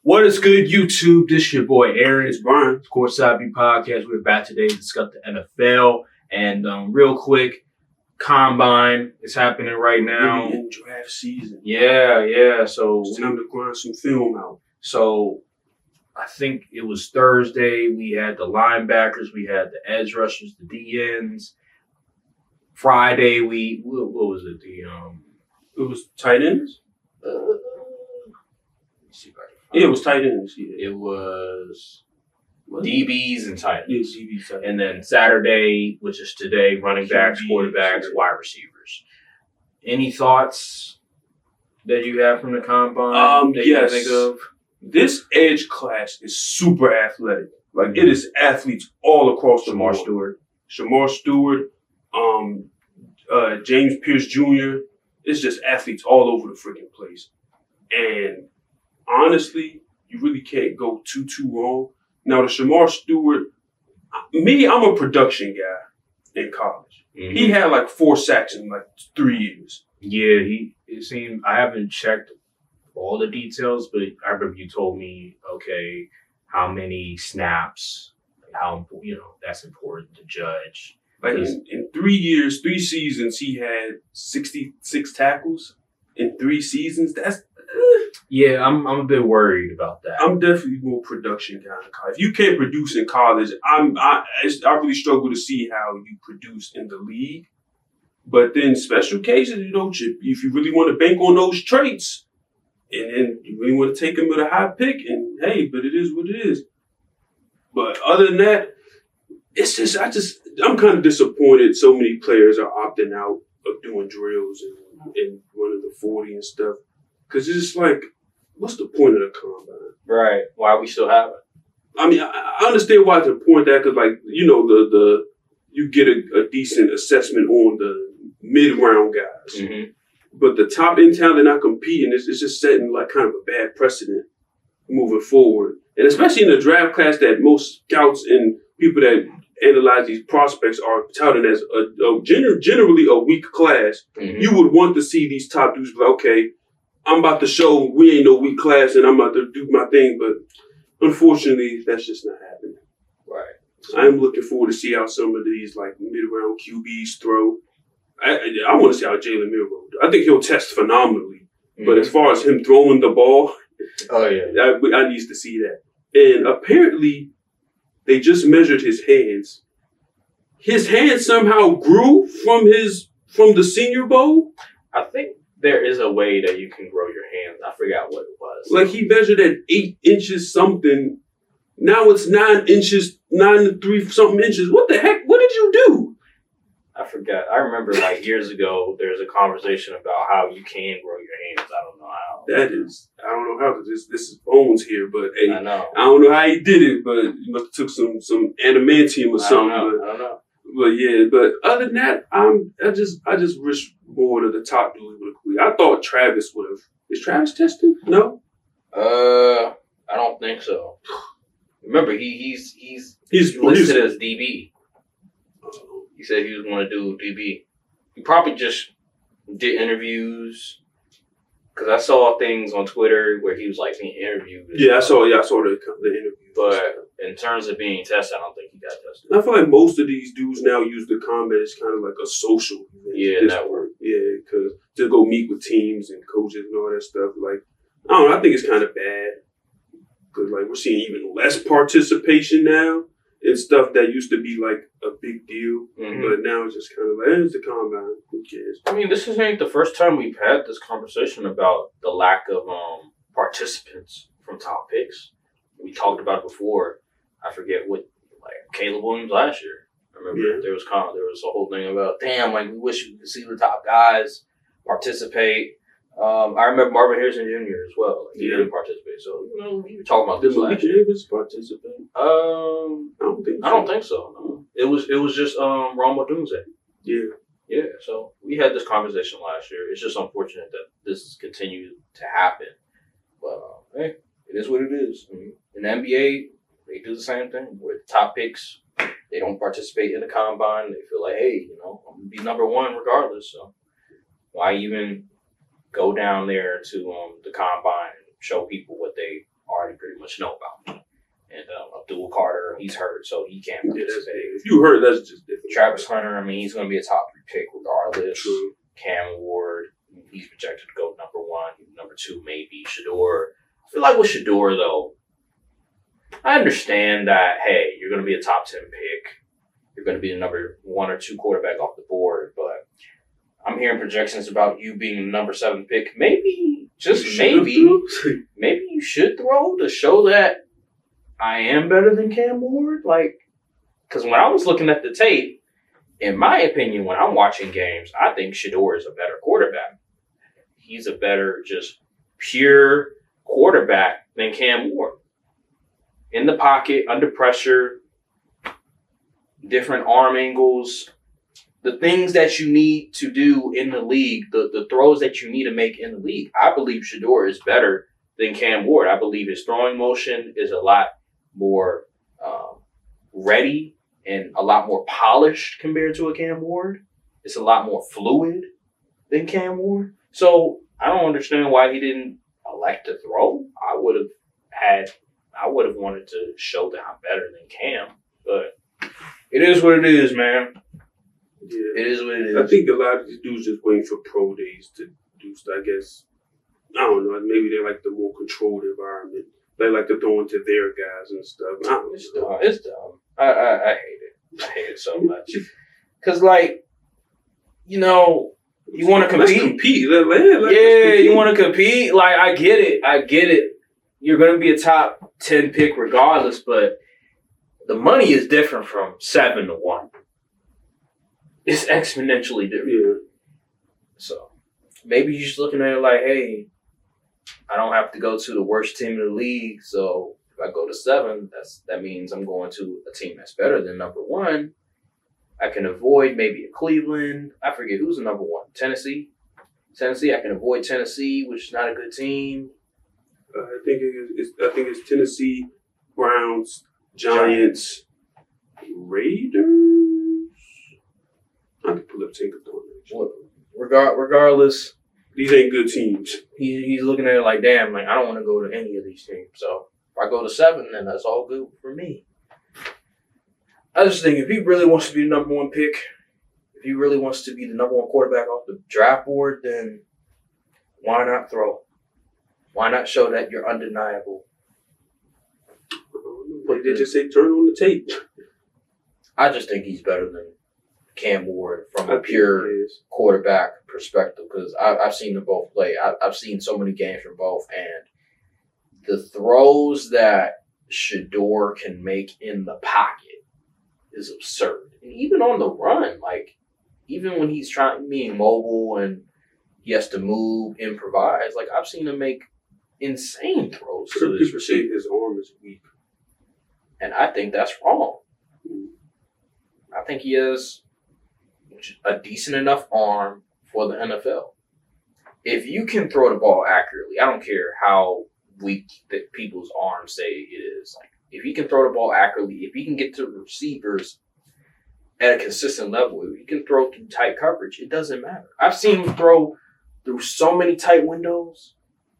What is good, YouTube? This your boy Aaron. It's Brian. It's Courtside View Podcast. We're back today to discuss the NFL. And real quick, Combine is happening right now. Really in draft season. Yeah. So it's time to grind some film out. So I think it was Thursday. We had the linebackers. We had the edge rushers, the DNs. Friday, what was it? It was tight ends? It was tight ends. Yeah. It was DBs and tight ends. Yeah, DBs, tight ends. And then Saturday, which is today, running backs, quarterbacks, wide receivers. Any thoughts that you have from the Combine that yes. you think of? This edge class is super athletic. Like, it is athletes all across the board. Shamar Stewart, James Pierce Jr. It's just athletes all over the freaking place. And honestly, you really can't go too wrong. Now, the Shamar Stewart, I'm a production guy in college. Mm-hmm. He had like 4 sacks in like 3 years. Yeah, it seemed, I haven't checked all the details, but I remember you told me, okay, how many snaps, how, that's important to judge. Like in 3 years, 3 seasons, he had 66 tackles in 3 seasons. That's yeah, I'm a bit worried about that. I'm definitely more production guy in college. If you can't produce in college, I really struggle to see how you produce in the league. But then special cases, if you really want to bank on those traits, and then you really want to take them with a high pick, and hey, but it is what it is. But other than that, it's just I'm kind of disappointed so many players are opting out of doing drills and running the 40 and stuff. Because it's just like, what's the point of the Combine? Right. Why we still have it? I mean, I understand why it's important that, because, like, you get a decent assessment on the mid-round guys. Mm-hmm. But the top end talent, they're not competing. It's just setting, like, kind of a bad precedent moving forward. And especially in the draft class that most scouts and people that analyze these prospects are touting as generally a weak class. Mm-hmm. You would want to see these top dudes be like, okay, I'm about to show we ain't no weak class and I'm about to do my thing, but unfortunately, that's just not happening. Right. I'm looking forward to see how some of these like mid-round QBs throw. I want to see how Jalen Milroe do. I think he'll test phenomenally, but as far as him throwing the ball, I need to see that. And apparently, they just measured his hands. His hands somehow grew from the Senior Bowl. I think there is a way that you can grow your hands. I forgot what it was. Like, he measured at 8 inches something. Now it's 9 inches, 9 to 3 something inches. What the heck? What did you do? I forgot. I remember like years ago, there was a conversation about how you can grow your hands. I don't know how. I don't know how, because this is Bones here, but hey, I know. I don't know how he did it, but he must have took some adamantium or something. I don't know. But yeah, but other than that, I just wish more of the top dudes would have quit. I thought Travis would have. Is Travis tested? No. I don't think so. Remember, he's listed as DB. He said he was going to do DB. He probably just did interviews. Because I saw things on Twitter where he was like being interviewed. Yeah, I saw the interview. But in terms of being tested, I don't think he got tested. I feel like most of these dudes now use the Combine as kind of like a social event. Yeah, network. Yeah, because to go meet with teams and coaches and all that stuff. Like, I don't know, I think it's kind of bad. Because, like, we're seeing even less participation now in stuff that used to be, like, a big deal. Mm-hmm. But now it's just kind of like, it's the Combine. Who cares? I mean, this ain't the first time we've had this conversation about the lack of participants from top picks. We talked about it before. I forget what, like, Caleb Williams last year. I remember there was a whole thing about, damn, like, we wish we could see the top guys participate. I remember Marvin Harrison Jr. as well. Like, he didn't participate. So, we were talking about this last year. Did Davis participate? I don't think so. No. It was just Rome Odunze. Yeah. Yeah, so we had this conversation last year. It's just unfortunate that this has continued to happen. But, hey, it is what it is. I mean, in the NBA, they do the same thing. Where the top picks, they don't participate in the Combine. They feel like, hey, I'm going to be number one regardless. So why even go down there to the Combine and show people what they already let you know about. And Abdul Carter, he's hurt, so he can't participate. If you hurt, that's just different. Travis Hunter, I mean, he's going to be a top 3 pick regardless. True. Cam Ward, he's projected to go number 1. Number 2, maybe Shedeur. I feel like with Shedeur, though, I understand that, hey, you're going to be a top 10 pick. You're going to be the number 1 or 2 quarterback off the board, but I'm hearing projections about you being the number 7 pick. Maybe, just maybe you should throw to show that I am better than Cam Ward. Like, because when I was looking at the tape, in my opinion, when I'm watching games, I think Shedeur is a better quarterback. He's a better, just pure quarterback than Cam Ward. In the pocket, under pressure, different arm angles, the things that you need to do in the league, the throws that you need to make in the league. I believe Shedeur is better than Cam Ward. I believe his throwing motion is a lot more ready and a lot more polished compared to a Cam Ward. It's a lot more fluid than Cam Ward. So I don't understand why he didn't elect to throw. I would have wanted to show that I'm better than Cam, but it is what it is, man. Yeah. It is what it is. I think a lot of these dudes just waiting for pro days to do stuff. I guess, I don't know, maybe they like the more controlled environment. They like to throw into their guys and stuff. I don't know. It's dumb. I hate it. I hate it so much. Because, like, you know, you want to compete. Let's compete. You want to compete. Like, I get it. You're going to be a top 10 pick regardless, but the money is different from 7 to 1. It's exponentially different. Yeah. So maybe you're just looking at it like, hey, I don't have to go to the worst team in the league. So if I go to 7, that means I'm going to a team that's better than number 1. I can avoid maybe a Cleveland. I forget who's the number 1. Tennessee. I can avoid Tennessee, which is not a good team. I think it's Tennessee, Browns, Giants, Raiders. I can pull up Tinker. Regardless, these ain't good teams. He's looking at it like, damn, like I don't want to go to any of these teams. So if I go to 7, then that's all good for me. I just think if he really wants to be the number 1 pick, if he really wants to be the number 1 quarterback off the draft board, then why not throw? Why not show that you're undeniable? But they just say turn on the tape. I just think he's better than Cam Ward from a pure quarterback perspective because I've seen them both play. I've seen so many games from both, and the throws that Shedeur can make in the pocket is absurd. And even on the run, like even when he's being mobile and he has to move, improvise, like I've seen him make insane throws to his receiver. His arm is weak. And I think that's wrong. I think he has a decent enough arm for the NFL. If you can throw the ball accurately, I don't care how weak that people's arms say it is. Like if he can throw the ball accurately, if he can get to receivers at a consistent level, if he can throw through tight coverage, it doesn't matter. I've seen him throw through so many tight windows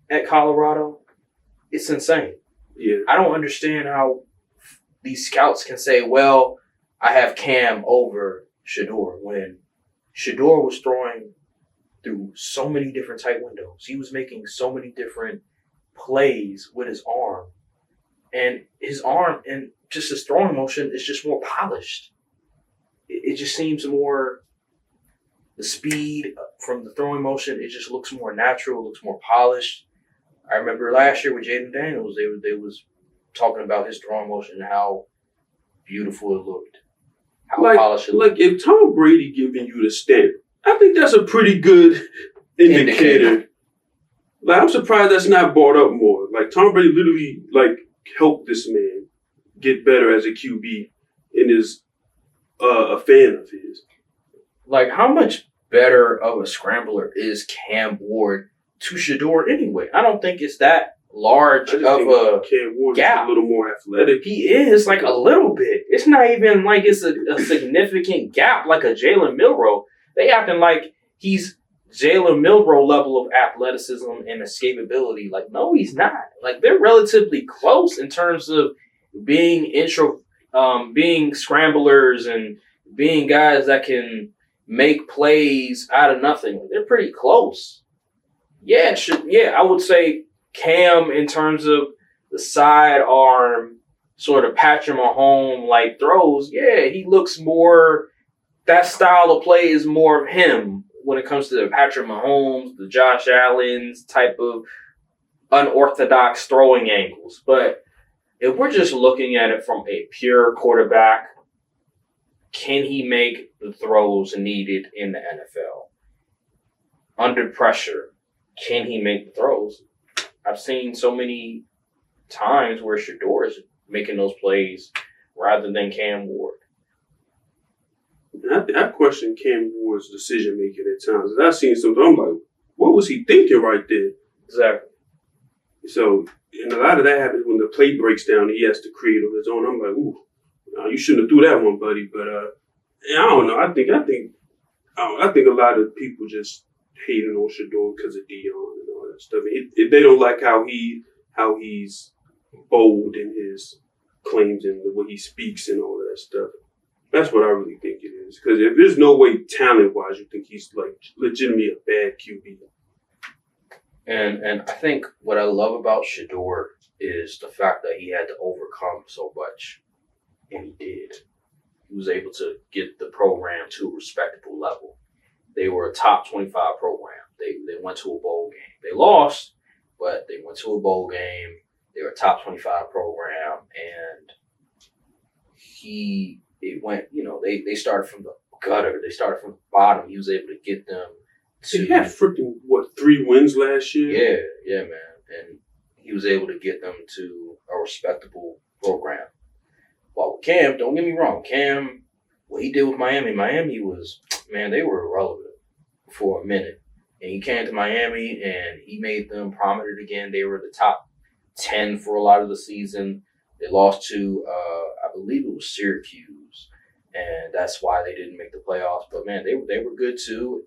at Colorado. It's insane. Yeah. I don't understand how these scouts can say, well, I have Cam over Shedeur when Shedeur was throwing through so many different tight windows. He was making so many different plays with his arm. And his arm and just his throwing motion is just more polished. It just seems more, the speed from the throwing motion, it just looks more natural, looks more polished. I remember last year with Jaden Daniels, they was talking about his throwing motion and how beautiful it looked. How polished it looked. Like if Tom Brady giving you the stamp, I think that's a pretty good indicator. Like I'm surprised that's not brought up more. Like Tom Brady literally like helped this man get better as a QB and is a fan of his. Like how much better of a scrambler is Cam Ward to Shedeur anyway? I don't think it's that large of a Cam Ward gap. Is a little more athletic. He is like a little bit. It's not even like it's a significant gap like a Jalen Milroe. They acting like he's Jalen Milroe level of athleticism and escapability. Like, no, he's not. Like, they're relatively close in terms of being being scramblers and being guys that can make plays out of nothing. They're pretty close. Yeah, I would say Cam in terms of the sidearm sort of Patrick Mahomes like throws. Yeah, he looks more. That style of play is more of him when it comes to the Patrick Mahomes, the Josh Allen's type of unorthodox throwing angles. But if we're just looking at it from a pure quarterback, can he make the throws needed in the NFL? Under pressure, can he make the throws? I've seen so many times where Shedeur is making those plays rather than Cam Ward. I question Cam Ward's decision making at times. I've seen something, I'm like, what was he thinking right there? Exactly. So, and a lot of that happens when the play breaks down. He has to create on his own. I'm like, ooh, no, you shouldn't have threw that one, buddy. But I don't know. I think a lot of people just hating on Shedeur because of Dion and all that stuff. If they don't like how he's bold in his claims and the way he speaks and all that stuff. That's what I really think it is. Because if there's no way talent-wise you think he's like legitimately a bad QB. And I think what I love about Shedeur is the fact that he had to overcome so much. And he did. He was able to get the program to a respectable level. They were a top 25 program. They went to a bowl game. They lost, but they went to a bowl game. They were a top 25 program. And they started from the gutter. They started from the bottom. He was able to get them to... He had freaking, 3 wins last year? Yeah, man. And he was able to get them to a respectable program. Well, Cam, don't get me wrong. Cam, what he did with Miami was, man, they were irrelevant for a minute. And he came to Miami and he made them prominent again. They were the top 10 for a lot of the season. They lost to, I believe it was Syracuse. And that's why they didn't make the playoffs. But, man, they were good too.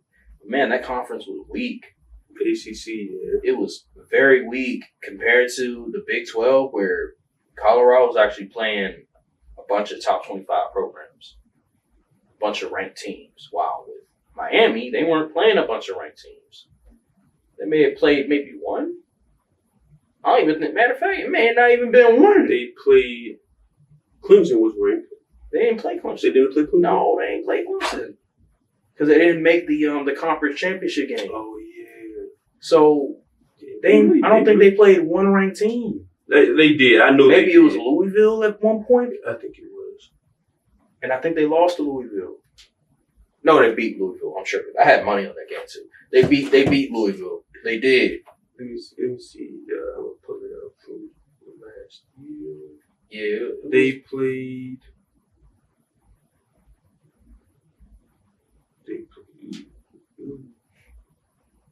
Man, that conference was weak. ACC, yeah. It was very weak compared to the Big 12 where Colorado was actually playing a bunch of top 25 programs, a bunch of ranked teams. Wow. With Miami, they weren't playing a bunch of ranked teams. They may have played maybe one. I don't even think, matter of fact, it may have not even been one. They played, Clemson was ranked. They didn't play Clemson. They didn't play Clemson? No, they didn't play Clemson. Because they didn't make the conference championship game. Oh, yeah. So, I don't think they played one ranked team. They did. I know maybe it was Louisville at one point. I think it was. And I think they lost to Louisville. No, they beat Louisville. I'm sure. I had money on that game too. They beat Louisville. They did. Let me see. I'm gonna pull it up from last year. Yeah. They played.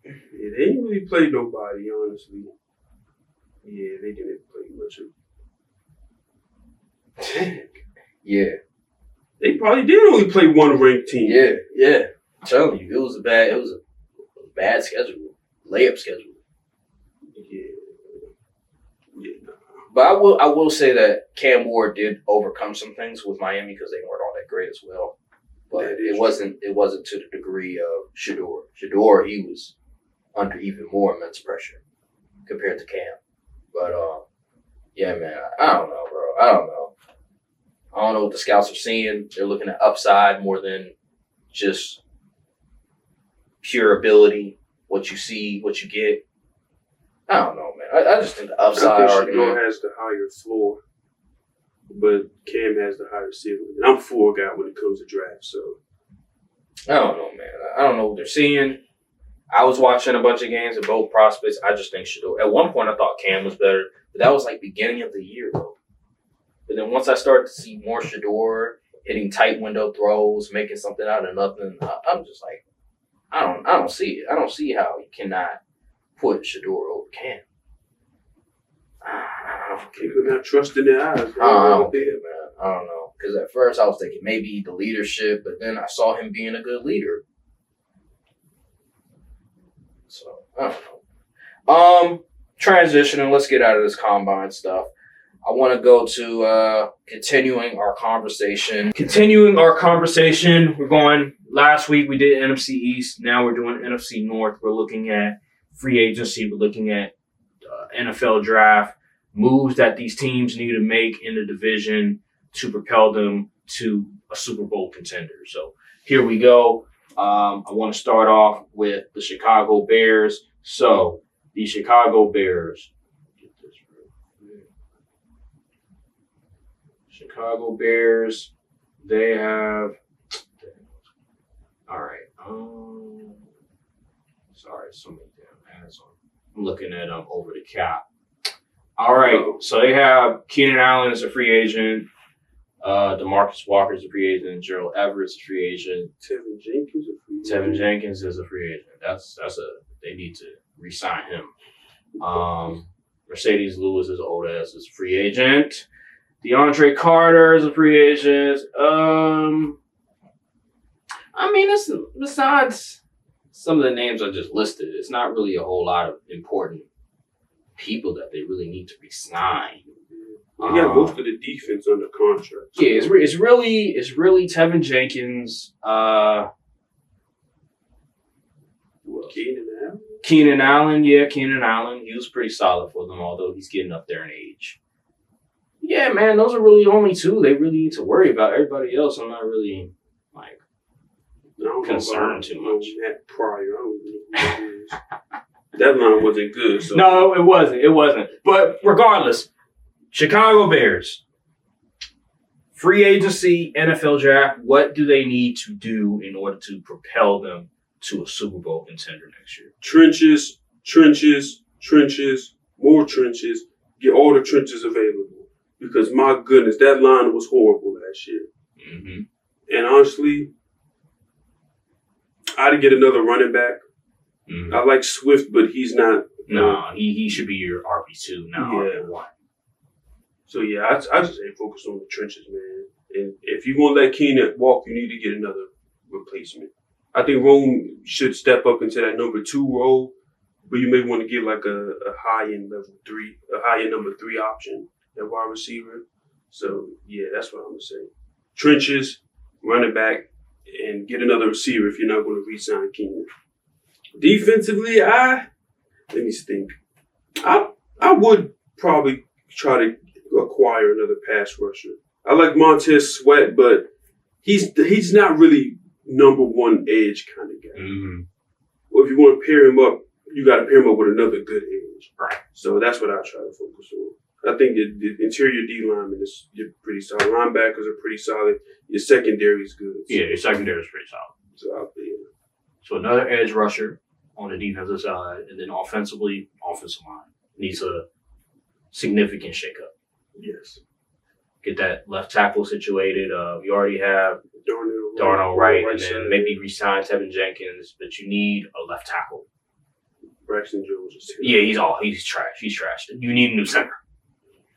Yeah, they didn't really play nobody, honestly. Yeah, they didn't play much of. Yeah. They probably did only play one ranked team. Yeah. I'm telling you, it was a bad schedule. Layup schedule. Yeah. But I will say that Cam Ward did overcome some things with Miami because they weren't all that great as well. But it wasn't to the degree of Shedeur. Shedeur, he was under even more immense pressure compared to Cam. But yeah, man, I don't know, bro. I don't know what the scouts are seeing. They're looking at upside more than just pure ability. What you see, what you get. I don't know, man. I just think the upside argument. Shedeur has the higher floor, but Cam has the higher ceiling. And I'm a floor guy when it comes to draft, so. I don't know, man. I don't know what they're seeing. I was watching a bunch of games of both prospects. I just think Shedeur. At one point, I thought Cam was better, but that was like beginning of the year, though. But then once I started to see more Shedeur hitting tight window throws, making something out of nothing, I'm just like, I don't see it. I don't see how you cannot put Shedeur over Cam. People not trusting their eyes. I don't get it, man. I don't know. Because at first I was thinking maybe the leadership, but then I saw him being a good leader. So, I don't know. Transitioning, let's get out of this combine stuff. I want to go to continuing our conversation. We're going, last week we did NFC East. Now we're doing NFC North. We're looking at free agency. We're looking at NFL draft, moves that these teams need to make in the division to propel them to a Super Bowl contender. So here we go. I want to start off with the Chicago Bears. So the Chicago Bears. Chicago Bears, they have. All right. Sorry, so many damn ads on. I'm looking at them over the cap. All right, so they have Keenan Allen as a free agent. DeMarcus Walker is a free agent. Gerald Everett's a free agent. Tevin Jenkins is a free agent. They need to re-sign him. Mercedes Lewis is old ass is a free agent. DeAndre Carter is a free agent. It's besides some of the names I just listed, it's not really a whole lot of important people that they really need to re-sign. Most of the defense under contract. Yeah, it's really Tevin Jenkins. Keenan Allen. Keenan Allen. He was pretty solid for them, although he's getting up there in age. Yeah, man, those are really the only two they really need to worry about. Everybody else, I'm not really concerned too much. Matt Pryor, I don't know who it is. That line wasn't good. So. No, it wasn't. But regardless, Chicago Bears, free agency, NFL draft, what do they need to do in order to propel them to a Super Bowl contender next year? Trenches, more trenches. Get all the trenches available. Because my goodness, that line was horrible last year. Mm-hmm. And honestly, I'd get another running back. Mm-hmm. I like Swift, but he's not. No, he should be your RB2, not RB1. So, yeah, I just ain't focused on the trenches, man. And if you want to let Keenan walk, you need to get another replacement. I think Rome should step up into that number 2 role, but you may want to get like a high-end number 3 option at wide receiver. So, yeah, that's what I'm going to say. Trenches, running back, and get another receiver if you're not going to re-sign Keenan. Defensively, let me think. I would probably try to acquire another pass rusher. I like Montez Sweat, but he's not really number 1 edge kind of guy. Mm-hmm. Well, if you want to pair him up, you got to pair him up with another good edge. Right. So that's what I try to focus on. I think the interior D lineman is pretty solid. Linebackers are pretty solid. Your secondary is good. Yeah, your secondary is pretty solid. So another edge rusher on the defensive side, and then offensive line needs a significant shakeup. Yes. Get that left tackle situated. You already have Darnell Wright, and then maybe re-sign Tevin Jenkins, but you need a left tackle. Braxton Jones is terrible. Yeah, he's trash. He's trash. You need a new center.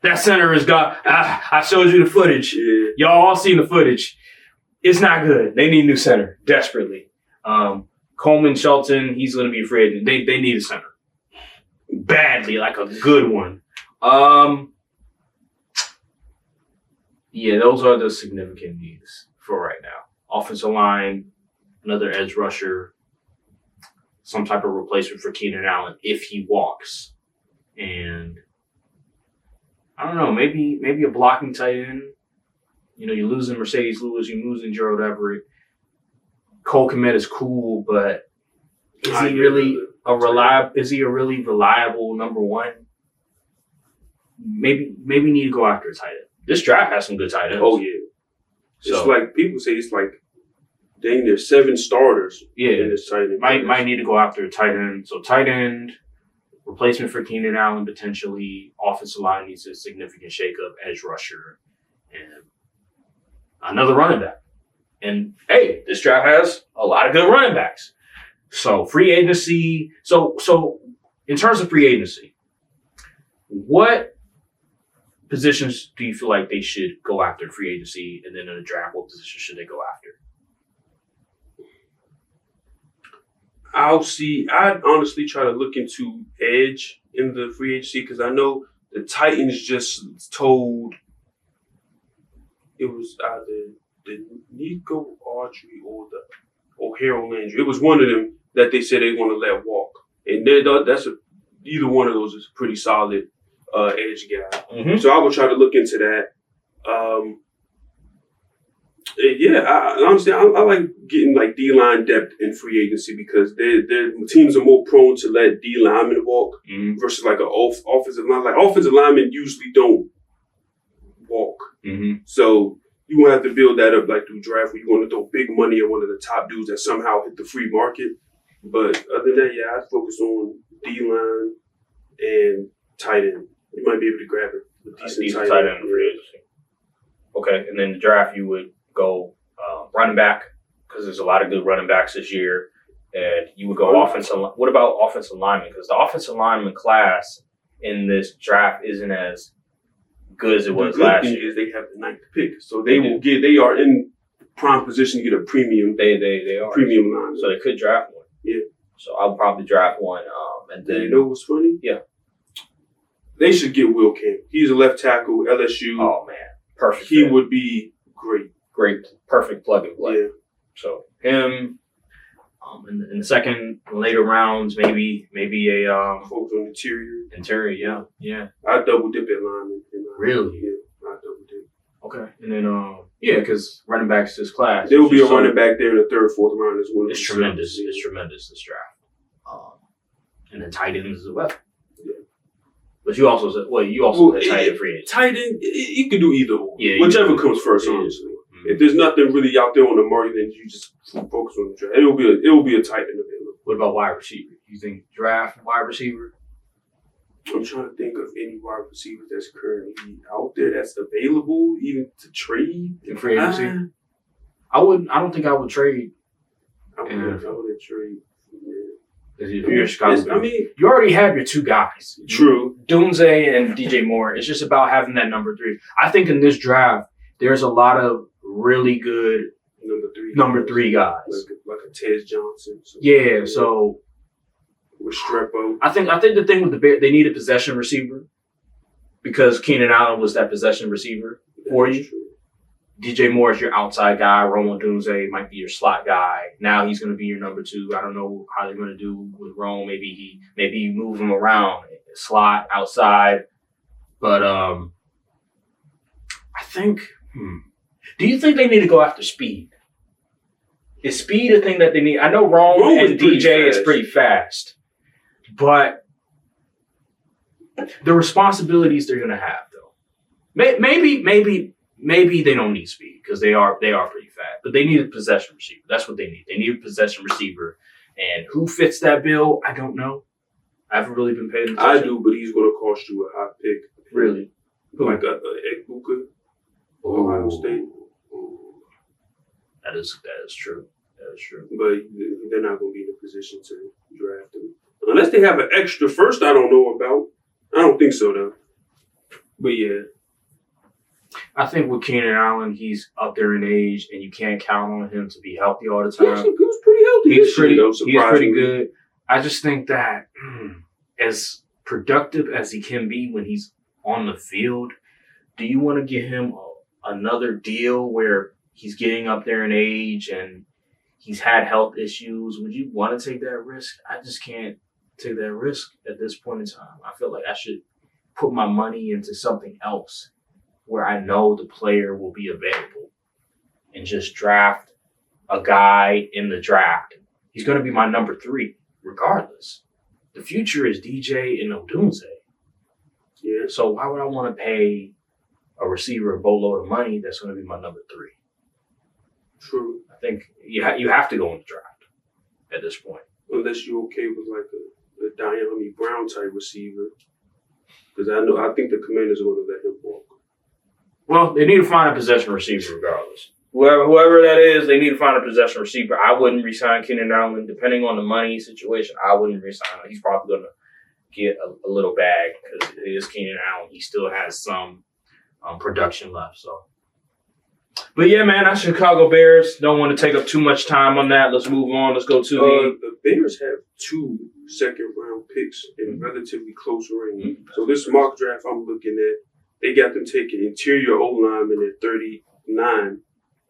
That center is gone. I showed you the footage. Yeah. Y'all all seen the footage. It's not good. They need a new center desperately. Coleman Shelton, he's going to be a free agent. They need a center badly, like a good one. Yeah, those are the significant needs for right now. Offensive line, another edge rusher, some type of replacement for Keenan Allen if he walks, and I don't know, maybe a blocking tight end. You know, you're losing Mercedes Lewis, you're losing Gerald Everett. Cole Kmet is cool, but is he really a really reliable number 1? Maybe need to go after a tight end. This draft has some good tight ends. Oh yeah. It's like people say it's like dang, there's 7 starters in this tight end. Might need to go after a tight end. So tight end, replacement for Keenan Allen potentially, offensive line needs a significant shakeup, edge rusher, and another running back. And hey, this draft has a lot of good running backs. So free agency. So in terms of free agency, what positions do you feel like they should go after in free agency? And then in the draft, what position should they go after? I'd honestly try to look into edge in the free agency because I know the Titans just told it was either the Nico Autry or the Harold Landry. It was one of them that they said they want to let walk, and either one of those is a pretty solid edge guy. Mm-hmm. So I will try to look into that. Honestly, I like getting like D-line depth in free agency because their teams are more prone to let D linemen walk versus like an offensive line. Like offensive linemen usually don't walk, so you won't have to build that up like through draft where you want to throw big money at one of the top dudes that somehow hit the free market. But other than that, I'd focus on D-line and tight end. You might be able to grab a decent tight end in free agency. Okay, and then the draft you would go running back because there's a lot of good running backs this year, and you would go offensive. What about offensive lineman? Because the offensive lineman class in this draft isn't as good as it was last year. The good thing is they have the 9th pick, so they are in prime position to get a premium. They are premium line, so they could draft one. Yeah, so I'll probably draft one. And then you know what's funny? Yeah, they should get Will King. He's a left tackle, LSU. Oh man, perfect. He would be great. Great, perfect plug and play. Yeah. So him, in the second, later rounds, maybe a focus on interior. Yeah. I double dip at lineman. Really? Yeah, I double dip. Okay, and then because running backs this class, there will be a running back there in the 3rd, 4th round as well. It's tremendous. It's tremendous this draft. And then tight ends as well. Yeah. But you also said, said tight end free agent. Tight end, you can do either one. Yeah, whichever comes first, honestly. If there's nothing really out there on the market, then you just focus on the draft. It will be a tight end available. What about wide receiver? You think draft wide receiver? I'm trying to think of any wide receiver that's currently out there that's available, even to trade in free agency. I don't think I would trade. I wouldn't trade. If you're Chicago, you already have your 2 guys. True. Dunze and DJ Moore. It's just about having that number 3. I think in this draft, there's a lot of really good number three guys. Like a Tez Johnson. Yeah, so with Strepo. I think the thing with the Bears, they need a possession receiver because Keenan Allen was that possession receiver for you. True. DJ Moore is your outside guy. Rome Odunze might be your slot guy. Now he's going to be your number 2. I don't know how they're going to do with Rome. Maybe you move him around, slot, outside. But I think. Do you think they need to go after speed? Is speed a thing that they need? I know Rome and DJ is pretty fast, but the responsibilities they're going to have, though. Maybe they don't need speed because they are pretty fast, but they need a possession receiver. That's what they need. They need a possession receiver, and who fits that bill? I don't know. I haven't really been paying attention. I do, but he's going to cost you a high pick. Really? Like a Ekbuka, Ohio State. That is true. That is true. But they're not going to be in a position to draft him unless they have an extra first. I don't know about. I don't think so though. But yeah. I think with Keenan Allen, he's up there in age, and you can't count on him to be healthy all the time. He was pretty healthy. He's pretty good. I just think that as productive as he can be when he's on the field, do you want to give him another deal where he's getting up there in age and he's had health issues? Would you want to take that risk? I just can't take that risk at this point in time. I feel like I should put my money into something else where I know the player will be available and just draft a guy in the draft. He's going to be my number 3 regardless. The future is DJ and Odunze. Yeah. So why would I want to pay a receiver a boatload of money that's going to be my number 3? True. I think you have to go in the draft at this point. Unless you're okay with like a Diami Brown type receiver. Because I think the Commanders are going to let him walk. Well, they need to find a possession receiver regardless. Whoever that is, they need to find a possession receiver. I wouldn't re-sign Keenan Allen. Depending on the money situation, I wouldn't re-sign him. He's probably going to get a little bag because it is Keenan Allen. He still has some production left. So But yeah, man, that's Chicago Bears. Don't want to take up too much time on that. Let's move on. Let's go to the Bears have 2 second-round picks in relatively close range. So this mock draft I'm looking at, they got them taking interior O-lineman at 39,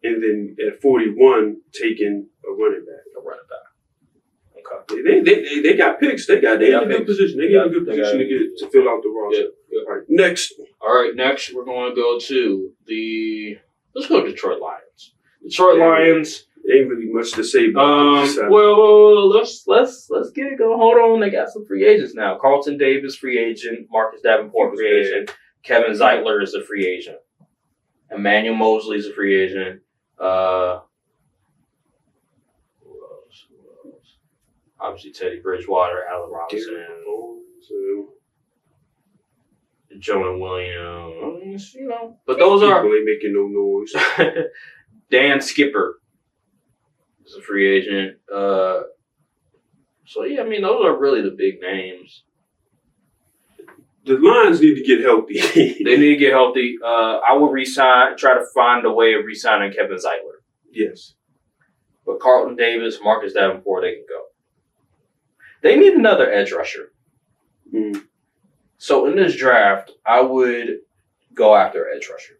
and then at 41 taking a running back. Okay. They got picks. They got a good position. They got a good position to fill out the roster. Yeah. All right, next. All right, next we're going to go to let's go to Detroit Lions. Detroit Lions. Ain't really much to say about this. Well, let's get it going. Hold on, they got some free agents now. Carlton Davis, free agent. Marcus Davenport, free agent. Kevin Zeitler is a free agent. Emmanuel Mosley is a free agent. Who else? Obviously, Teddy Bridgewater, Allen Robinson, Jonah Williams. But those are people ain't making no noise. Dan Skipper is a free agent. So yeah, I mean, those are really the big names. The Lions need to get healthy. They need to get healthy. I will try to find a way of re-signing Kevin Zeitler. Yes. But Carlton Davis, Marcus Davenport, they can go. They need another edge rusher. Mm. So in this draft, I would go after edge rusher.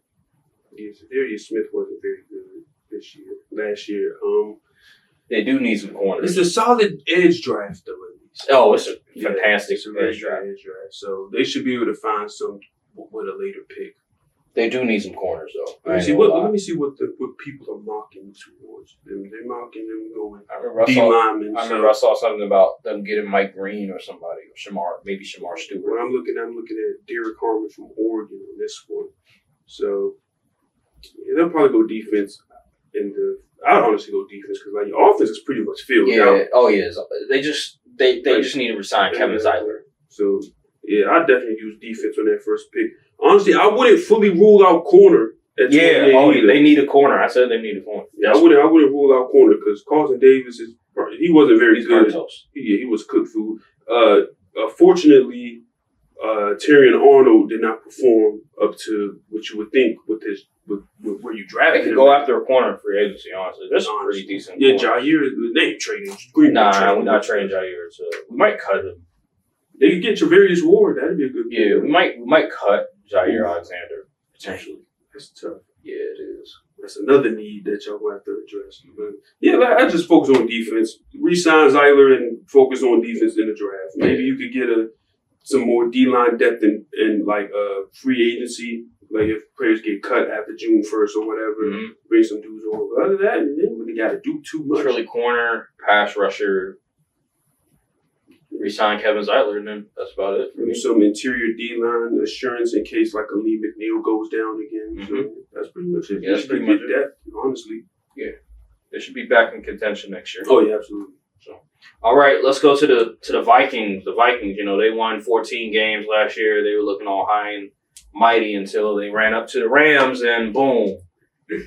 Yes, Darius Smith wasn't very good this year. Last year, They do need some corners. it's a solid edge draft, though. At least. Oh, it's a fantastic it's a really edge draft. good edge draft. So they should be able to find some with a later pick. They do need some corners, though. Let me see what people are mocking towards them. They're mocking them going D linemen. I saw something about them getting Mike Green or somebody, or maybe Shamar Stewart. When I'm looking at Derek Harmon from Oregon on this one. So they'll probably go defense. I'd honestly go defense because like your offense is pretty much filled out. Oh yeah. They just need to resign Kevin Zeitler. So yeah, I definitely use defense on that first pick. Honestly, I wouldn't fully rule out corner. At They need a corner. I said they need a corner. Yeah, I wouldn't rule out corner because Carlton Davis he wasn't very good. He was cooked food. Fortunately, Terrion Arnold did not perform up to what you would think with where you drafted him. They could go after a corner in free agency, honestly. That's pretty decent. Yeah, Jair, they ain't trading. We're not trading Jair. So we might cut him. They could get Travarius Ward. That'd be a good deal. We might cut Jair Alexander, potentially. That's tough. Yeah, it is. That's another need that y'all will have to address. But yeah, I just focus on defense. Re-sign Zeitler and focus on defense in the draft. Maybe you could get some more D-line depth in like free agency. Like if players get cut after June 1st or whatever, bring some dudes on. But other than that, they really got to do too much. Really corner, pass rusher, re-sign Kevin Zeitler, and then that's about it. Some interior D-line assurance in case like Lee McNeil goes down again. So that's pretty much it. Yeah, that's pretty much it. Depth, honestly. Yeah. They should be back in contention next year. Oh, yeah, absolutely. So, all right, let's go to the Vikings. The Vikings, they won 14 games last year. They were looking all high and mighty until they ran up to the Rams and boom,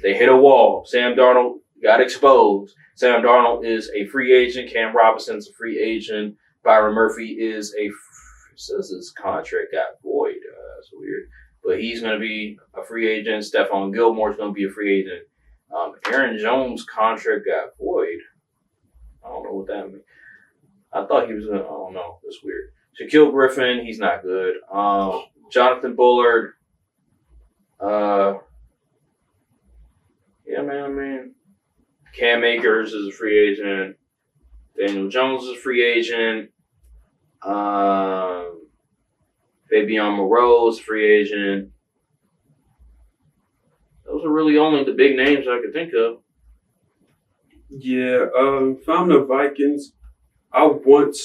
they hit a wall. Sam Darnold got exposed. Sam Darnold is a free agent. Cam Robinson's a free agent. Byron Murphy says his contract got void. That's weird. But he's going to be a free agent. Stephon Gilmore's going to be a free agent. Aaron Jones' contract got void. I don't know what that means. I thought he was I don't know. That's weird. Shaquille Griffin, he's not good. Jonathan Bullard. Yeah, man, I mean, Cam Akers is a free agent. Daniel Jones is a free agent. Fabian Moreau is a free agent. Those are really only the big names I could think of. Yeah, if I'm the Vikings, I want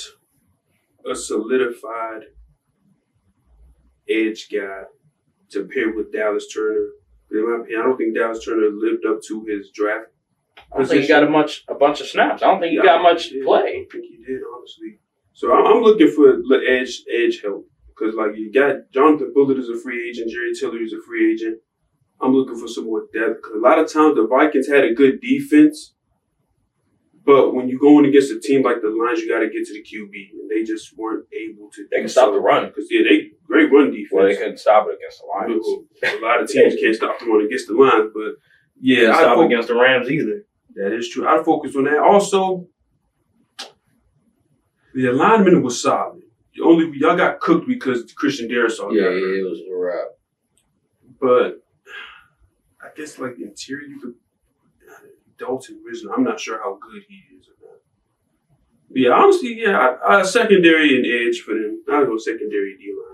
a solidified edge guy to pair with Dallas Turner. In my opinion, I don't think Dallas Turner lived up to his draft. I don't think he got a bunch of snaps. I don't think he got much play. I don't think he did, honestly. So I'm looking for edge help because, like, you got Jonathan Bullard is a free agent, Jerry Tillery is a free agent. I'm looking for some more depth because a lot of times the Vikings had a good defense, but when you're going against a team like the Lions, you got to get to the QB, and they just weren't able to. They can stop the run because they great run defense. Well, they couldn't stop it against the Lions. A lot of teams can't stop the run against the Lions, but Yeah, stop against the Rams either. That is true. I'd focus on that. Also, the alignment was solid. Y'all got cooked because Christian Darrisaw. Yeah, it was a wrap. But I guess like interior, you could Dalton Risner. I'm not sure how good he is or not. But yeah, honestly, I secondary and edge for them. I'll go secondary D line.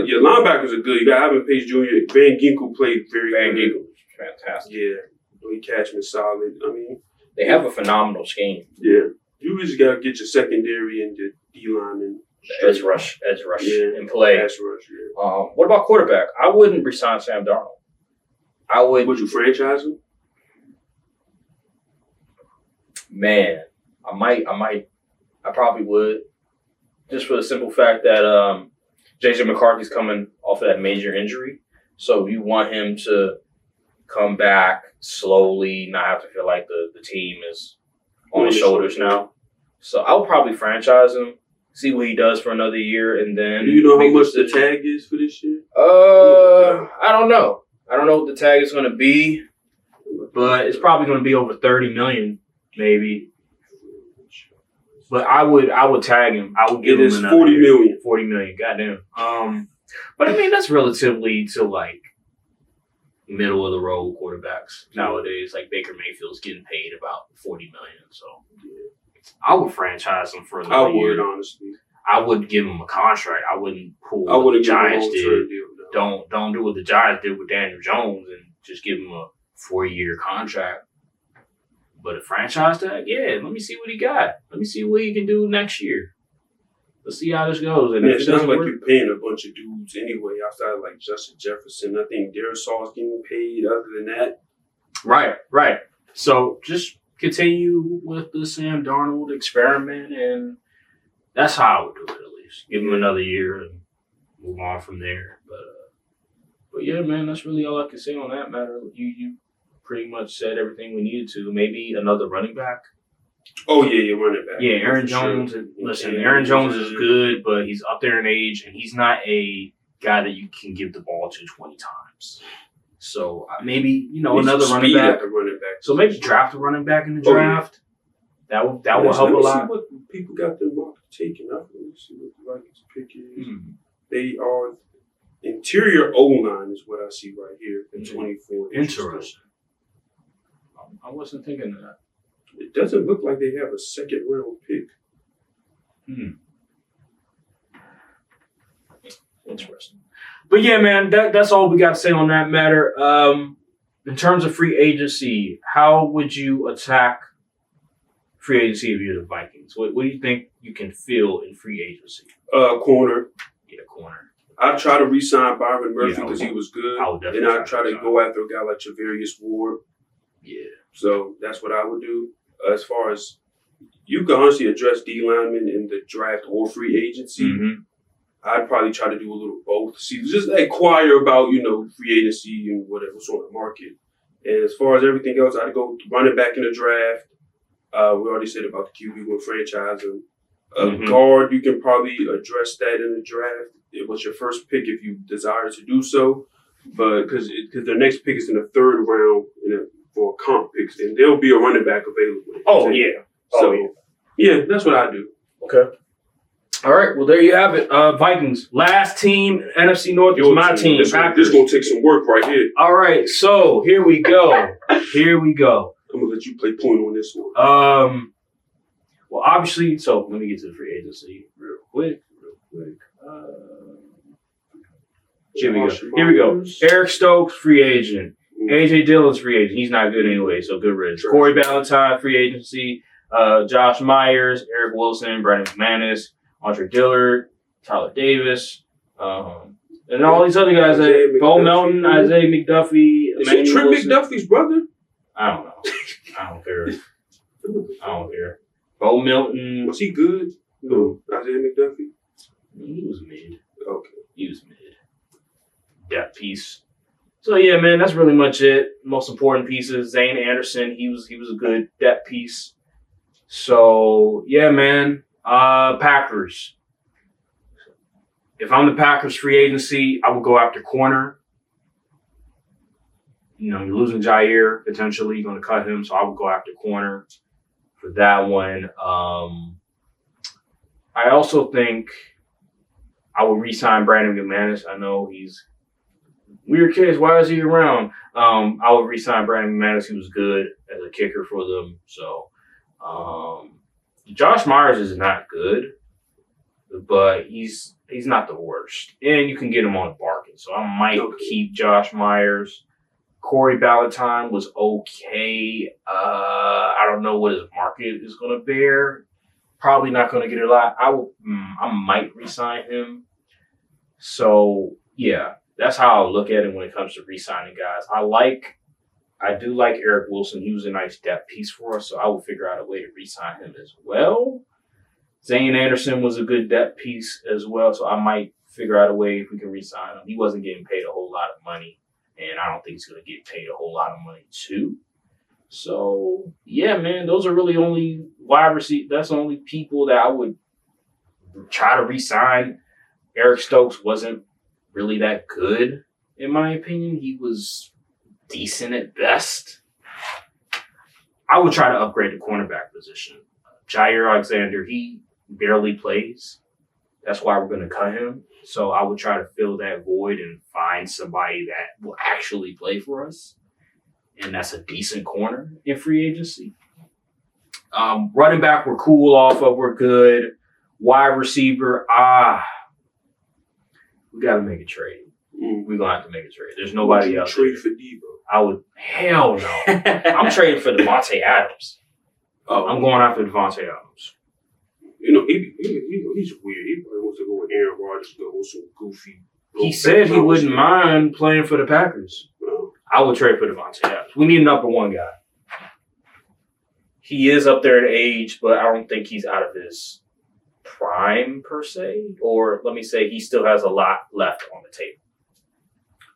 Your linebackers are good. You got Ivan Pace Jr. Van Ginkel played very good. Van Ginkel was fantastic. Yeah, Lee Cashman solid. I mean, they have a phenomenal scheme. Yeah, you just gotta get your secondary and the D line and edge rush, and play. Pass rush. Yeah. What about quarterback? I wouldn't resign Sam Darnold. I would. Would you franchise him? Man, I probably would. Just for the simple fact that J.J. McCarthy's coming off of that major injury. So you want him to come back slowly, not have to feel like the team is on his shoulders now. So I would probably franchise him, see what he does for another year, and then... Do you know how much the tag is for this year? I don't know. I don't know what the tag is going to be, but it's probably going to be over $30 million, maybe. But I would tag him. I would give him another $40 million. $40 million. Goddamn. But I mean that's relatively to like middle of the road quarterbacks nowadays. Like Baker Mayfield's getting paid about $40 million. So I would franchise him for another year. Honestly. I would give him a contract. I wouldn't pull what the Giants did. Don't do what the Giants did with Daniel Jones and just give him a 4-year contract. But a franchise tag, yeah, let me see what he got. Let me see what he can do next year. Let's see how this goes. And if it doesn't work, you're paying a bunch of dudes anyway outside of like Justin Jefferson. I think Darrisaw is getting paid other than that. Right. So just continue with the Sam Darnold experiment, and that's how I would do it at least. Give him another year and move on from there. But yeah, man, that's really all I can say on that matter. You pretty much said everything we needed to. Maybe another running back. Oh, yeah, running back. Yeah, Aaron Jones. Sure. Listen, Aaron Jones is good, but he's up there in age, and he's not a guy that you can give the ball to 20 times. So maybe, another running back. So maybe draft a running back in the draft. Yeah. That will help a lot. See what people got their mark taken up. Let me see what the Vikings pick is. Mm-hmm. They are interior O-line is what I see right here in 24. Interesting. I wasn't thinking of that. It doesn't look like they have a second round pick. Interesting. But yeah, man, that's all we got to say on that matter. In terms of free agency, how would you attack free agency if you're the Vikings? What do you think you can fill in free agency? Corner. Yeah, corner. I'd try to re-sign Byron Murphy because he was good. And I'd try to go after a guy like Javarius Ward. Yeah. So that's what I would do. As far as you can honestly address D linemen in the draft or free agency, I'd probably try to do a little both. See, just inquire about, free agency and whatever's on the market. And as far as everything else, I'd go running back in the draft. We already said about the QB with franchise. Guard, you can probably address that in the draft. It was your first pick if you desire to do so. But because their next pick is in the third round for comp picks, and there'll be a running back available. Oh, yeah. Yeah, that's what I do. Okay. All right. Well, there you have it. Vikings, last team, NFC North is my team. This going to take some work right here. All right. So here we go. I'm going to let you play point on this one. Well, obviously, so let me get to the free agency real quick. Here we go. Eric Stokes, free agent. A.J. Dillon's free agent. He's not good anyway, so good riddance. Corey Ballantyne, free agency. Josh Myers, Eric Wilson, Brandon McManus, Andre Dillard, Tyler Davis, and all these other guys. Bo Melton, Isaiah McDuffie. Is he Trent McDuffie's brother? I don't know. I don't care. Bo Melton. Was he good? Who? Isaiah McDuffie? He was mid. Okay. He was mid. Depth piece. So yeah, man, that's really much it. Most important pieces. Zane Anderson, he was a good depth piece. So yeah, man. Packers. If I'm the Packers free agency, I would go after corner. you're losing Jair potentially. You're going to cut him, so I would go after corner for that one. I also think I would re-sign Brandon McManus. I know he's weird case. Why is he around? I would re-sign Brandon McManus. He was good as a kicker for them. So Josh Myers is not good, but he's not the worst. And you can get him on a bargain. So I might keep Josh Myers. Corey Ballantyne was okay. I don't know what his market is going to bear. Probably not going to get a lot. I might re-sign him. So, yeah, that's how I look at it when it comes to re-signing guys. I do like Eric Wilson. He was a nice depth piece for us, so I will figure out a way to re-sign him as well. Zane Anderson was a good depth piece as well, so I might figure out a way if we can re-sign him. He wasn't getting paid a whole lot of money, and I don't think he's going to get paid a whole lot of money too. So, yeah, man, those are really only wide receivers. That's the only people that I would try to re-sign. Eric Stokes wasn't really that good, in my opinion. He was decent at best. I would try to upgrade the cornerback position. Jair Alexander, he barely plays. That's why we're going to cut him. So I would try to fill that void and find somebody that will actually play for us. And that's a decent corner in free agency. Running back, we're cool off of. We're good. Wide receiver, we got to make a trade. We're going to have to make a trade. There's nobody else. Trade for Debo. Hell no. I'm trading for Devontae Adams. I'm going after Devontae Adams. He's weird. He probably wants to go with Aaron Rodgers, go with some goofy. He said he wouldn't mind playing for the Packers. I would trade for Devontae Adams. We need a number one guy. He is up there in age, but I don't think he's out of his prime per se. Or let me say he still has a lot left on the table.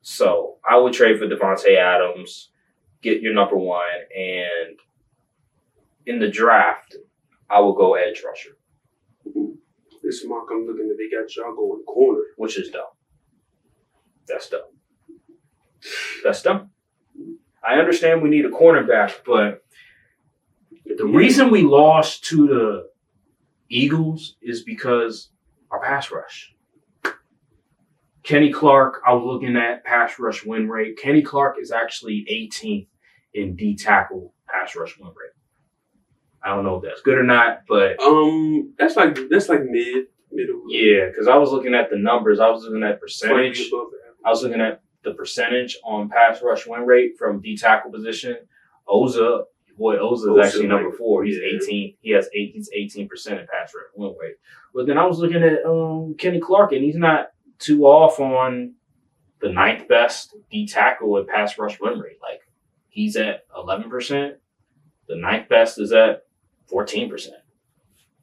So I would trade for Devontae Adams, get your number one, and in the draft, I will go edge rusher. This mock I'm looking at, they got y'all going corner. Which is dumb. That's dumb. I understand we need a cornerback, but the reason we lost to the Eagles is because our pass rush. Kenny Clark, I was looking at pass rush win rate. Kenny Clark is actually 18th in D-tackle pass rush win rate. I don't know if that's good or not, but that's like middle. Yeah, because I was looking at the numbers. I was looking at percentage. I was looking at the percentage on pass rush win rate from D-tackle position. Oza is actually number 4. He's 18. He's 18% in pass rush win rate. But then I was looking at Kenny Clark, and he's not too off on the 9th best D-tackle in pass rush win rate. Like, he's at 11%. The 9th best is at 14%. Like,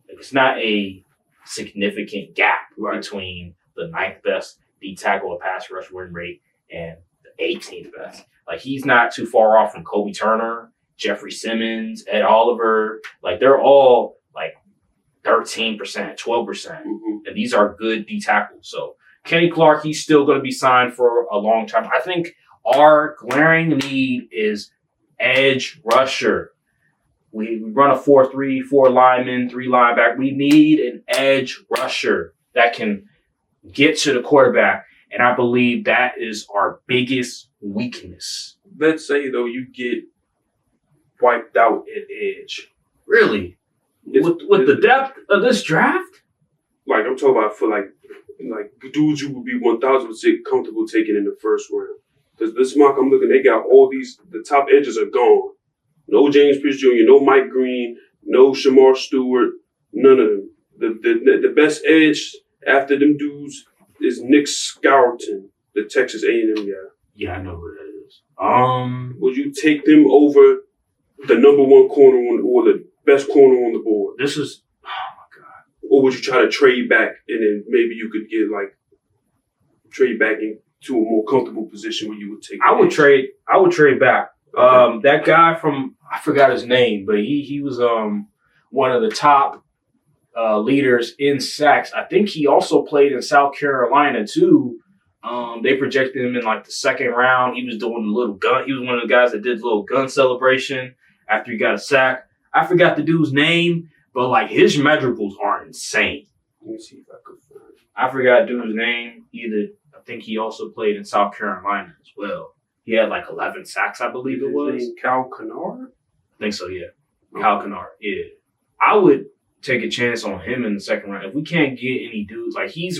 it's not a significant gap between the 9th best D-tackle in pass rush win rate and the 18th best. Like, he's not too far off from Kobe Turner, Jeffrey Simmons, Ed Oliver. Like, they're all like 13%, 12%. And these are good D-tackles. So Kenny Clark, he's still going to be signed for a long time. I think our glaring need is edge rusher. We run a 4-3, 4 linemen, 3 linebacker. We need an edge rusher that can get to the quarterback. And I believe that is our biggest weakness. Let's say, though, you get wiped out at edge. Really? With the depth of this draft? Like, I'm talking about for, like dudes you would be 1,000% comfortable taking in the first round. Because this mock I'm looking, they got all these, the top edges are gone. No James Pierce Jr., no Mike Green, no Shamar Stewart, none of them. The best edge after them dudes is Nick Scourton, the Texas A&M guy. Yeah, I know who that is. Would you take them over the number one corner or the best corner on the board? This is, oh my God. Or would you try to trade back and then maybe you could get trade back into a more comfortable position where you would take? I would trade back. Okay. That guy from, I forgot his name, but he was one of the top leaders in sacks. I think he also played in South Carolina too. They projected him in like the second round. He was doing the little gun. He was one of the guys that did the little gun celebration after he got a sack. I forgot the dude's name, but like his measurables are insane. Let me see if I could find it. I forgot dude's name. I think he also played in South Carolina as well. He had like 11 sacks, I believe it was. Cal Kennard? I think so, yeah. Cal Kennard, yeah. I would take a chance on him in the second round. If we can't get any dudes, like he's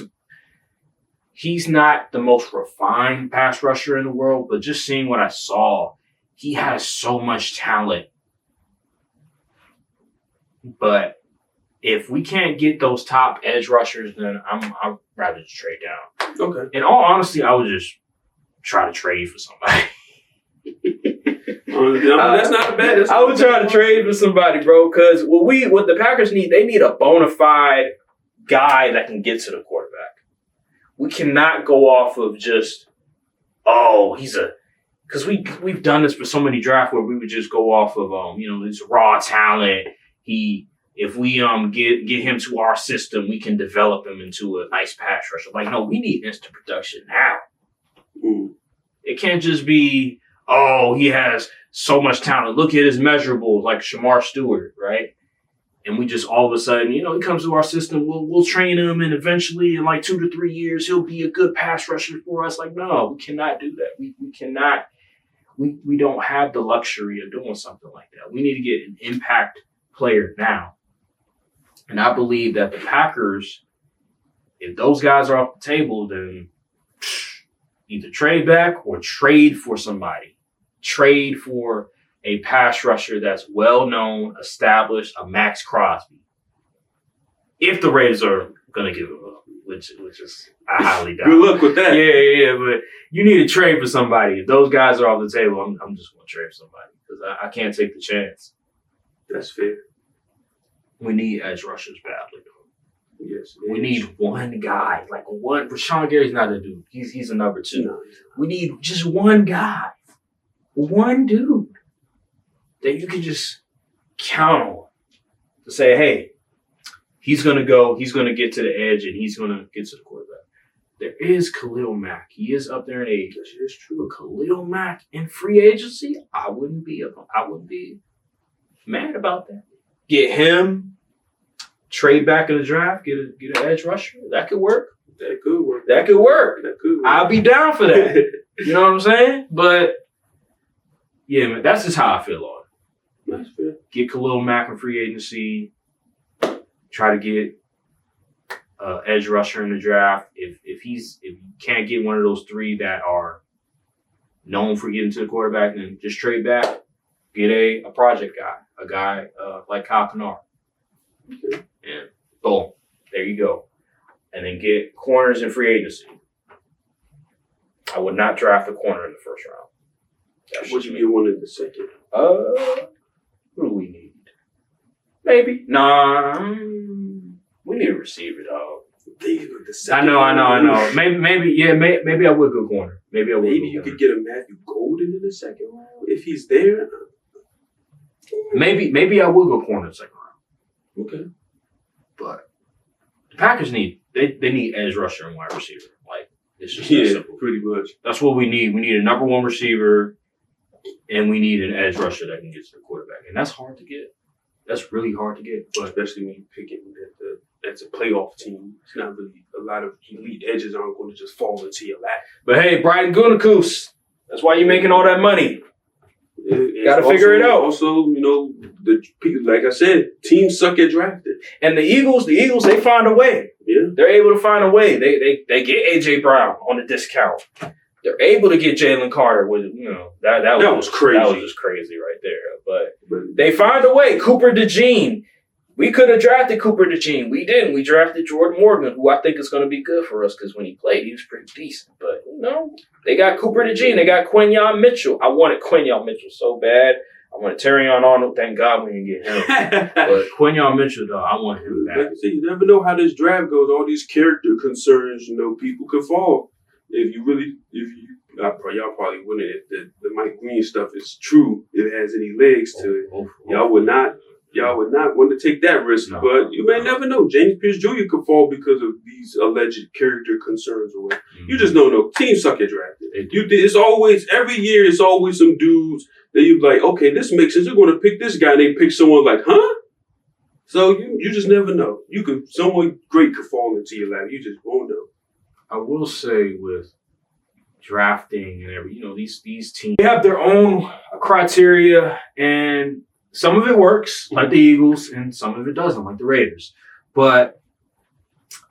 not the most refined pass rusher in the world, but just seeing what I saw, he has so much talent. But if we can't get those top edge rushers, then I'd rather just trade down. Okay. In all honesty, I would just try to trade for somebody. That's not bad. I would try to trade for somebody, bro, because what the Packers need, they need a bona fide guy that can get to the quarterback. We cannot go off of just, because we've done this for so many drafts where we would just go off of his raw talent. If we get him to our system, we can develop him into a nice pass rusher. Like, no, we need instant production now. It can't just be, he has so much talent. Look at his measurables, like Shamar Stewart, right? And we just all of a sudden, he comes to our system. We'll train him, and eventually, in like 2 to 3 years, he'll be a good pass rusher for us. Like, no, we cannot do that. We cannot. We don't have the luxury of doing something like that. We need to get an impact player now. And I believe that the Packers, if those guys are off the table, then either trade back or trade for somebody. Trade for a pass rusher that's well-known, established, a Max Crosby. If the Raiders are going to give him up, which is I highly doubt. Good luck with that. Yeah, but you need to trade for somebody. If those guys are off the table, I'm just going to trade for somebody because I can't take the chance. That's fair. We need edge rushers badly. Yes. We need one guy, like one. Rashawn Gary's not a dude. He's a number 2. No. We need just one guy, one dude that you can just count on to say, hey, he's going to get to the edge and he's going to get to the quarterback. There is Khalil Mack. He is up there in age. It's true. But Khalil Mack in free agency, I wouldn't be mad about that. Get him, trade back in the draft, get an edge rusher. That could work. That could work. I'll be down for that. You know what I'm saying? But yeah, man, that's just how I feel on it. That's fair. Get Khalil Mack in free agency. Try to get edge rusher in the draft. If you can't get one of those 3 that are known for getting to the quarterback, then just trade back. Get a project guy, a guy like Cal Kennard. Okay. And boom, there you go. And then get corners in free agency. I would not draft a corner in the first round. Would you get one in the second? Who do we need? Maybe. Nah. We need a receiver, dog. I know. Maybe I would go corner. Maybe you could get a Matthew Golden in the second round if he's there. Maybe I would go corner in the second round. Okay. But the Packers need edge rusher and wide receiver. Like, it's just that simple. Pretty much. That's what we need. We need a number 1 receiver, and we need an edge rusher that can get to the quarterback. And that's hard to get. That's really hard to get. But especially when you pick it that's a playoff team. It's not really a lot of elite edges aren't going to just fall into your lap. But hey, Brian Gutekunst, that's why you're making all that money. Got to figure it out. Also, like I said, teams suck at drafting. And the Eagles, they find a way. Yeah. They're able to find a way. They get A.J. Brown on a discount. They're able to get Jalen Carter with, that was crazy. That was just crazy right there. But they find a way. Cooper DeJean. We could have drafted Cooper DeJean. We didn't. We drafted Jordan Morgan, who I think is going to be good for us because when he played, he was pretty decent. But, they got Cooper DeJean. They got Quinyon Mitchell. I wanted Quinyon Mitchell so bad. I wanted Terrion Arnold. Thank God we didn't get him. But Quinyon Mitchell, though, I want him back. Like I said, you never know how this draft goes. All these character concerns, people can fall. Y'all probably wouldn't. If the Mike Green stuff is true, if it has any legs to it, y'all would not Y'all would not want to take that risk, but you may never know. James Pierce Jr. could fall because of these alleged character concerns or whatever. You just don't know. Teams suck at drafting. It's always, every year, it's always some dudes that you like, okay, this makes sense. They're going to pick this guy, and they pick someone like, huh? So you just never know. Someone great could fall into your lap. You just won't know. I will say with drafting and these teams, they have their own criteria, and some of it works, like the Eagles, and some of it doesn't, like the Raiders. But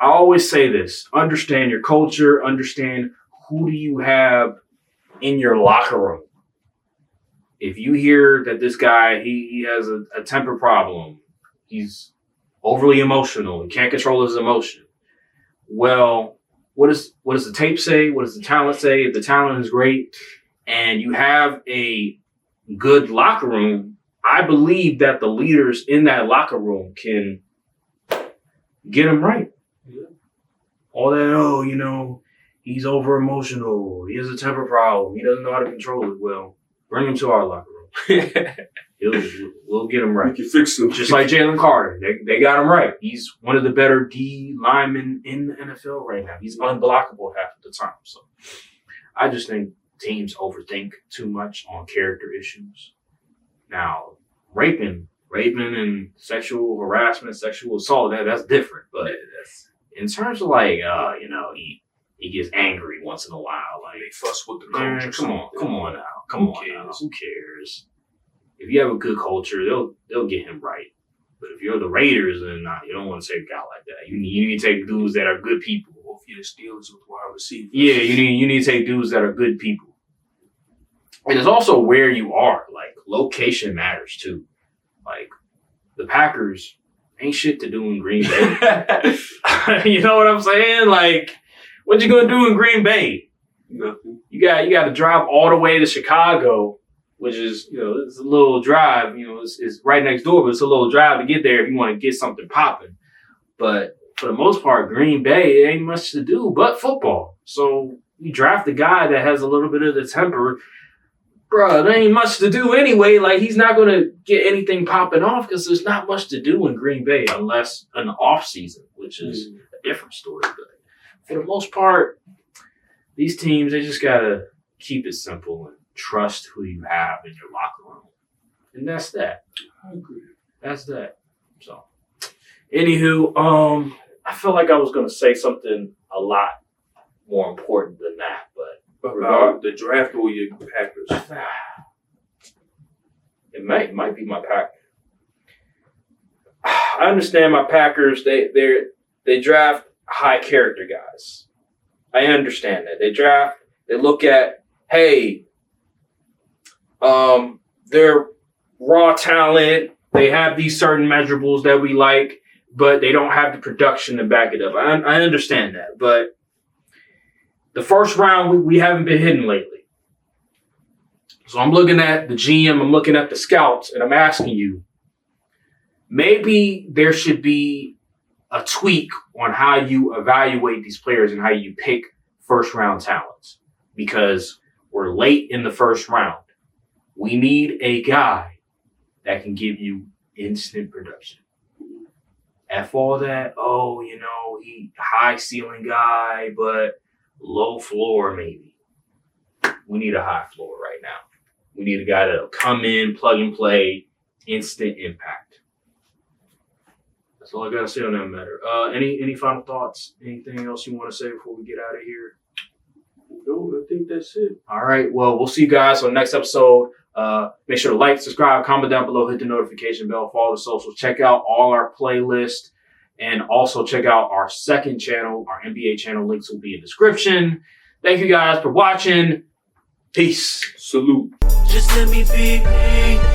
I always say this: understand your culture, understand who do you have in your locker room. If you hear that this guy, he has a temper problem, he's overly emotional, he can't control his emotion. Well, what does the tape say? What does the talent say? If the talent is great and you have a good locker room, I believe that the leaders in that locker room can get him right. Yeah. All that, he's over emotional, he has a temper problem, he doesn't know how to control it. Well, bring him to our locker room. We'll get him right. We can fix him. Just like Jalen Carter. They got him right. He's one of the better D linemen in the NFL right now. He's unblockable half of the time. So I just think teams overthink too much on character issues. Now, raping and sexual harassment, sexual assault, that's different. But in terms of he gets angry once in a while. Like, they fuss with the coach. Come on now. Who cares? If you have a good culture, they'll get him right. But if you're the Raiders, then you don't want to take a guy like that. You need to take dudes that are good people. Or if you're the Steelers with wide receivers. Yeah, you need to take dudes that are good people. And it's also where you are. Like, location matters too. Like, the Packers ain't shit to do in Green Bay. You know what I'm saying? Like, what you gonna do in Green Bay? Nothing. You got to drive all the way to Chicago, which is, it's a little drive. It's right next door, but it's a little drive to get there if you want to get something popping. But for the most part, Green Bay, it ain't much to do but football. So you draft a guy that has a little bit of the temper. Bro, there ain't much to do anyway. Like, he's not going to get anything popping off because there's not much to do in Green Bay unless an off season, which is a different story. But for the most part, these teams, they just got to keep it simple and trust who you have in your locker room. And that's that. I agree. That's that. So, anywho, I feel like I was going to say something a lot more important than that, but about the draft or your Packers? It might be my Packers. I understand my Packers. They draft high character guys. I understand that. They look at, hey, they're raw talent. They have these certain measurables that we like, but they don't have the production to back it up. I understand that, but the first round, we haven't been hitting lately. So I'm looking at the GM, I'm looking at the scouts, and I'm asking you, maybe there should be a tweak on how you evaluate these players and how you pick first-round talents, because we're late in the first round. We need a guy that can give you instant production. F all that, he high ceiling guy, but low floor maybe. We need a high floor right now. We need a guy that'll come in, plug and play, instant impact. That's all I gotta say on that matter. Any final thoughts? Anything else you want to say before we get out of here? No, I think that's it. All right. Well, we'll see you guys on the next episode. Make sure to like, subscribe, comment down below, hit the notification bell, follow the socials, check out all our playlists, and also check out our second channel, our NBA channel. Links will be in the description. Thank you guys for watching. Peace. Salute. Just let me be me.